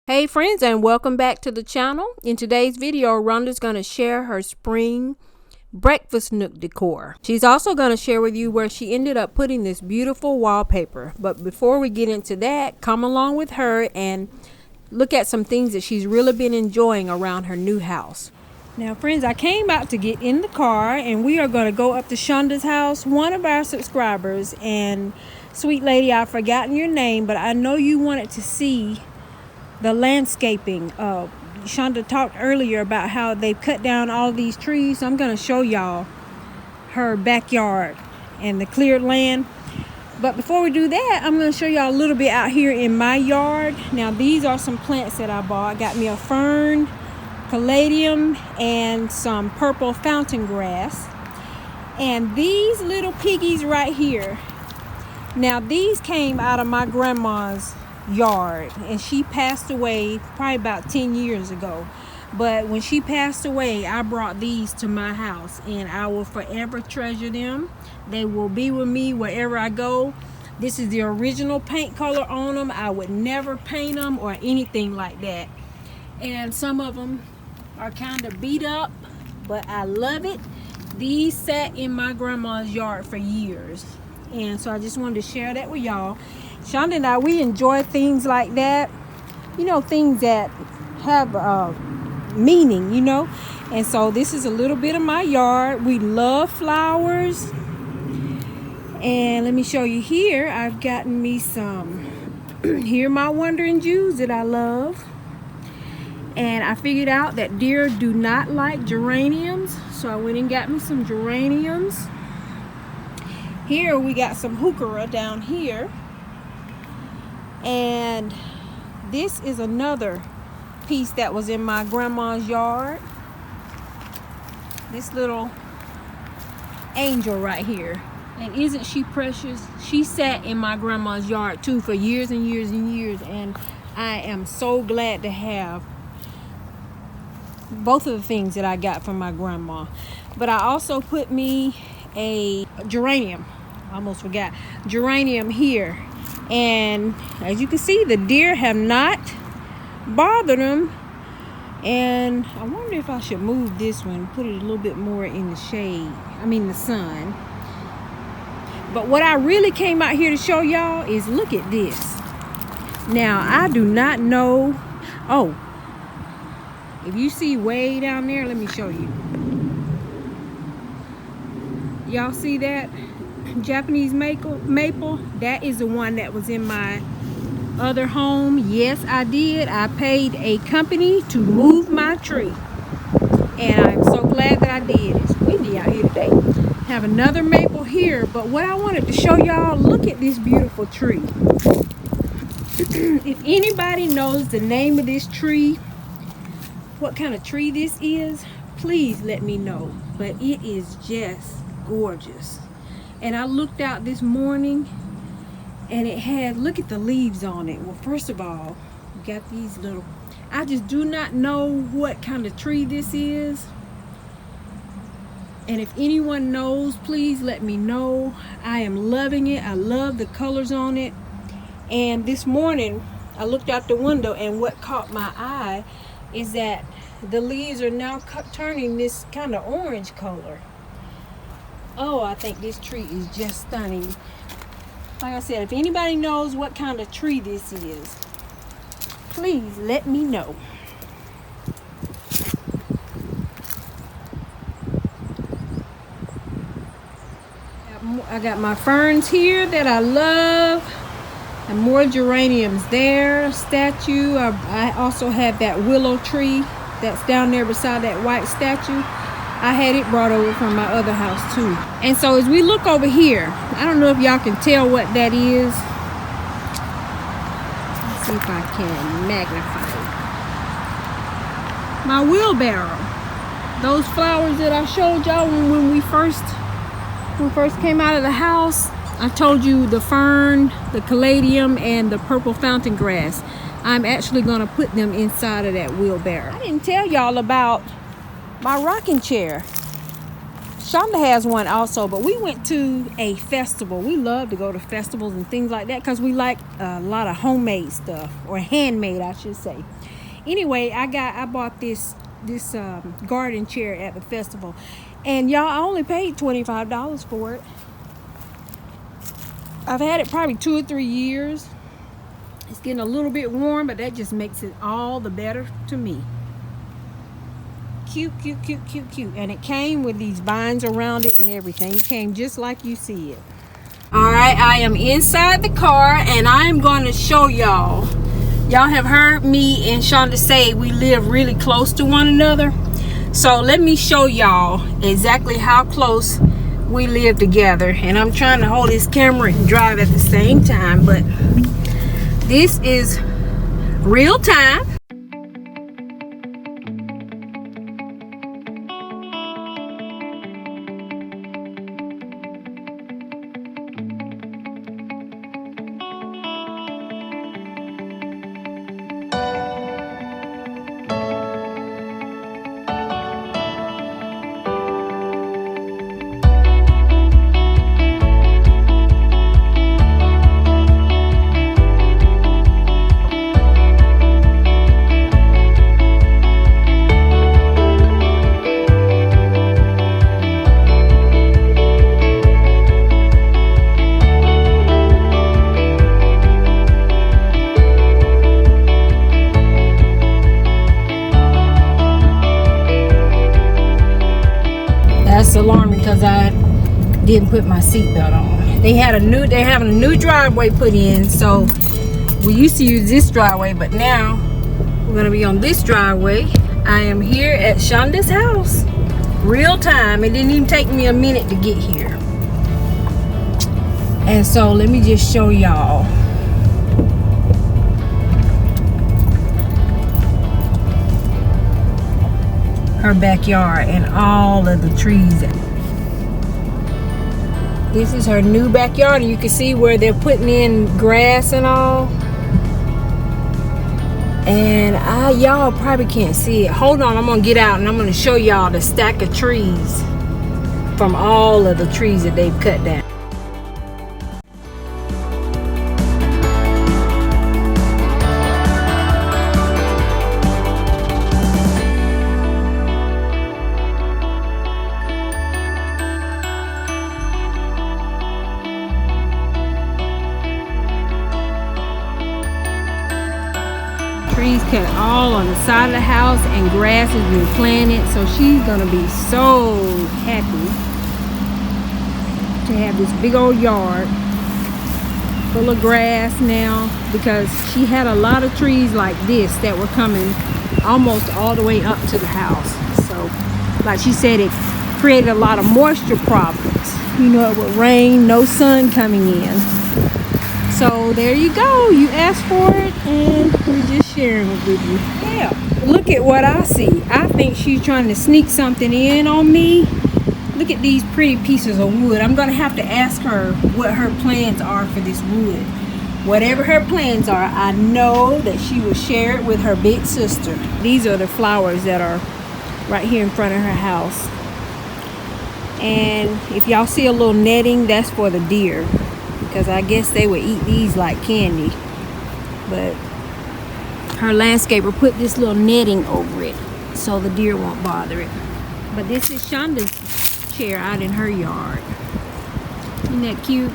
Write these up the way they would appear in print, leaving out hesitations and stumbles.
Hey friends, and welcome back to the channel. In today's video, Rhonda's going to share her spring breakfast nook decor. She's also going to share with you where she ended up putting this beautiful wallpaper. But before we get into that, come along with her and look at some things that she's really been enjoying around her new house. Now friends, I came out to get in the car and we are going to go up to Shonda's house. One of our subscribers, and sweet lady, I've forgotten your name, but I know you wanted to see the landscaping. Shonda talked earlier about how they've cut down all these trees. So I'm going to show y'all her backyard and the cleared land. But before we do that, I'm going to show y'all a little bit out here in my yard. Now these are some plants that I bought. I got me a fern, caladium, and some purple fountain grass. And these little piggies right here, now these came out of my grandma's yard, and she passed away probably about 10 years ago. But when she passed away, I brought these to my house, and I will forever treasure them. They will be with me wherever I go. This is the original paint color on them. I would never paint them or anything like that. And some of them are kind of beat up, but I love it. These sat in my grandma's yard for years, and so I just wanted to share that with y'all. Shonda and I, we enjoy things like that, you know, things that have meaning, you know. And so this is a little bit of my yard. We love flowers. And let me show you here. I've gotten me some here, my Wandering Jews that I love. And I figured out that deer do not like geraniums, so I went and got me some geraniums. Here we got some heuchera down here. And this is another piece that was in my grandma's yard. This little angel right here. And isn't she precious? She sat in my grandma's yard too for years and years and years. And I am so glad to have both of the things that I got from my grandma. But I also put me a geranium. I almost forgot. Geranium here. And as you can see, the deer have not bothered them. And I wonder if I should move this one, put it a little bit more in the shade, the sun. But what I really came out here to show y'all is, look at this. Now I do not know. Oh, if you see way down there, let me show you. Y'all see that Japanese maple? That is the one that was in my other home. Yes, I did. I paid a company to move my tree, and I'm so glad that I did. It's windy out here today. Have another maple here, but what I wanted to show y'all, look at this beautiful tree. If anybody knows the name of this tree, what kind of tree this is, please let me know. But it is just gorgeous. And I looked out this morning and it had, look at the leaves on it. Well, first of all, we got these little, I just do not know what kind of tree this is. And if anyone knows, please let me know. I am loving it. I love the colors on it. And this morning I looked out the window, and what caught my eye is that the leaves are now turning this kind of orange color. Oh, I think this tree is just stunning. Like I said, if anybody knows what kind of tree this is, please let me know. I got my ferns here that I love, and more geraniums there. Statue. I also have that willow tree that's down there beside that white statue. I had it brought over from my other house too. And so as we look over here, I don't know if y'all can tell what that is. Let's see if I can magnify it. My wheelbarrow. Those flowers that I showed y'all when we first came out of the house. I told you the fern, the caladium, and the purple fountain grass. I'm actually going to put them inside of that wheelbarrow. I didn't tell y'all about my rocking chair. Shonda has one also, but we went to a festival. We love to go to festivals and things like that because we like a lot of homemade stuff, or handmade, I should say. Anyway, I bought this garden chair at the festival, and y'all, I only paid $25 for it. I've had it probably 2 or 3 years. It's getting a little bit warm, but that just makes it all the better to me. Cute, cute, cute, cute, cute. And it came with these vines around it and everything. It came just like you see it. All right, I am inside the car, and I am going to show y'all. Y'all have heard me and Shonda say we live really close to one another. So let me show y'all exactly how close we live together. And I'm trying to hold this camera and drive at the same time, but this is real time. That's alarming because I didn't put my seatbelt on. They're having a new driveway put in, so we used to use this driveway, but now we're gonna be on this driveway. I am here at Shonda's house, real time. It didn't even take me a minute to get here. And so let me just show y'all. Her backyard and all of the trees. This is her new backyard, and you can see where they're putting in grass and all. And y'all probably can't see it. Hold on, I'm gonna get out and I'm gonna show y'all the stack of trees from all of the trees that they've cut down. Trees cut all on the side of the house, and grass has been planted, so she's gonna be so happy to have this big old yard full of grass now, because she had a lot of trees like this that were coming almost all the way up to the house. So like she said, it created a lot of moisture problems. You know, it would rain, no sun coming in. So there you go, you asked for it and we're just sharing it with you. Yeah, look at what I see. I think she's trying to sneak something in on me. Look at these pretty pieces of wood. I'm gonna have to ask her what her plans are for this wood. Whatever her plans are, I know that she will share it with her big sister. These are the flowers that are right here in front of her house. And if y'all see a little netting, that's for the deer, because I guess they would eat these like candy. But her landscaper put this little netting over it so the deer won't bother it. But this is Shonda's chair out in her yard. Isn't that cute?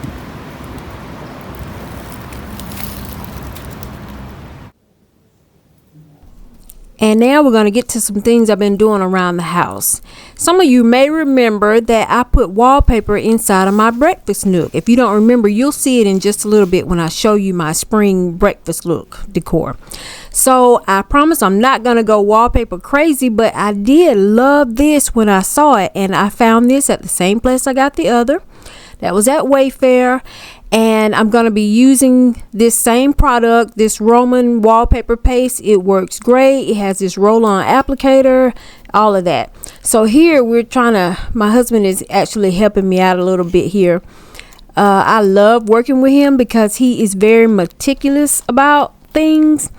And now we're going to get to some things I've been doing around the house. Some of you may remember that I put wallpaper inside of my breakfast nook. If you don't remember, you'll see it in just a little bit when I show you my spring breakfast look decor. So I promise I'm not going to go wallpaper crazy, but I did love this when I saw it. And I found this at the same place I got the other. That was at Wayfair. And I'm going to be using this same product, this Roman wallpaper paste. It works great. It has this roll-on applicator, all of that. So here we're trying to, my husband is actually helping me out a little bit here. I love working with him because he is very meticulous about things.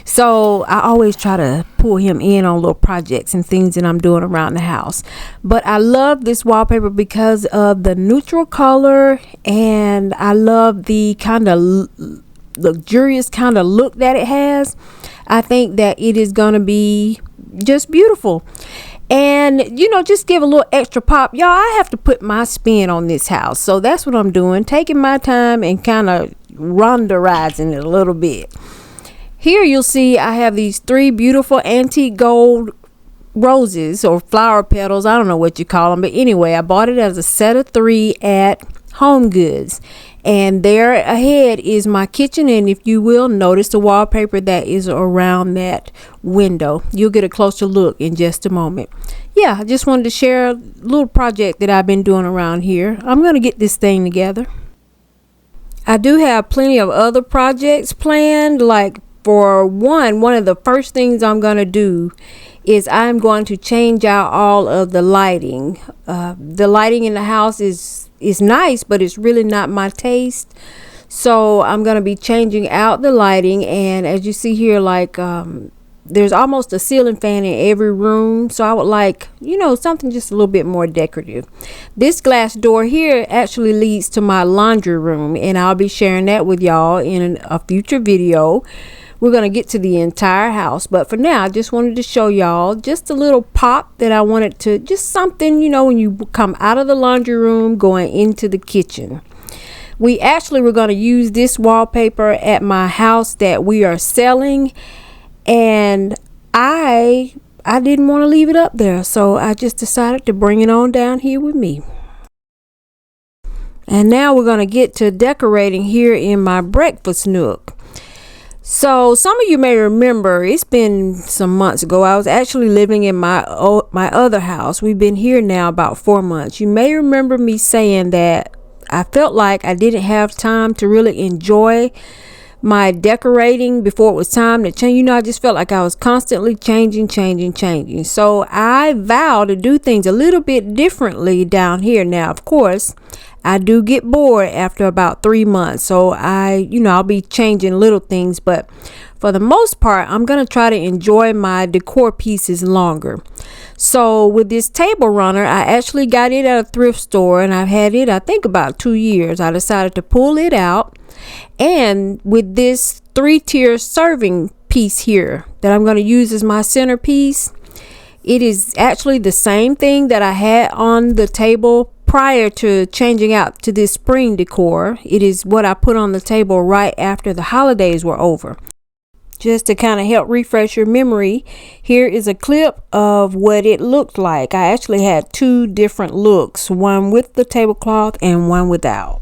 So I always try to pull him in on little projects and things that I'm doing around the house. But I love this wallpaper because of the neutral color, and I love the kind of luxurious kind of look that it has. I think that it is going to be just beautiful. And you know, just give a little extra pop. Y'all, I have to put my spin on this house. So that's what I'm doing, taking my time and kind of ronderizing it a little bit. Here you'll see I have these 3 beautiful antique gold roses or flower petals. I don't know what you call them, but anyway, I bought it as a set of 3 at Home Goods. And there ahead is my kitchen, and if you will notice the wallpaper that is around that window. You'll get a closer look in just a moment. Yeah, I just wanted to share a little project that I've been doing around here. I'm going to get this thing together. I do have plenty of other projects planned. Like for one of the first things I'm going to do is I'm going to change out all of the lighting. The lighting in the house is nice, but it's really not my taste. So I'm going to be changing out the lighting, and as you see here, like there's almost a ceiling fan in every room. So I would like, you know, something just a little bit more decorative. This glass door here actually leads to my laundry room, and I'll be sharing that with y'all in a future video. We're going to get to the entire house, but for now I just wanted to show y'all just a little pop that I wanted to, just something, you know, when you come out of the laundry room going into the kitchen. We actually were going to use this wallpaper at my house that we are selling, and I didn't want to leave it up there, so I just decided to bring it on down here with me. And now we're going to get to decorating here in my breakfast nook. So some of you may remember, it's been some months ago, I was actually living in my other house. We've been here now about 4 months. You may remember me saying that I felt like I didn't have time to really enjoy my decorating before it was time to change. You know, I just felt like I was constantly changing. So I vowed to do things a little bit differently down here. Now, of course, I do get bored after about 3 months. So I'll be changing little things, but for the most part, I'm going to try to enjoy my decor pieces longer. So with this table runner, I actually got it at a thrift store, and I've had it, I think, about 2 years. I decided to pull it out, and with this 3-tier serving piece here that I'm going to use as my centerpiece, it is actually the same thing that I had on the table prior to changing out to this spring decor. It is what I put on the table right after the holidays were over. Just to kind of help refresh your memory, here is a clip of what it looked like. I actually had 2 different looks, one with the tablecloth and one without.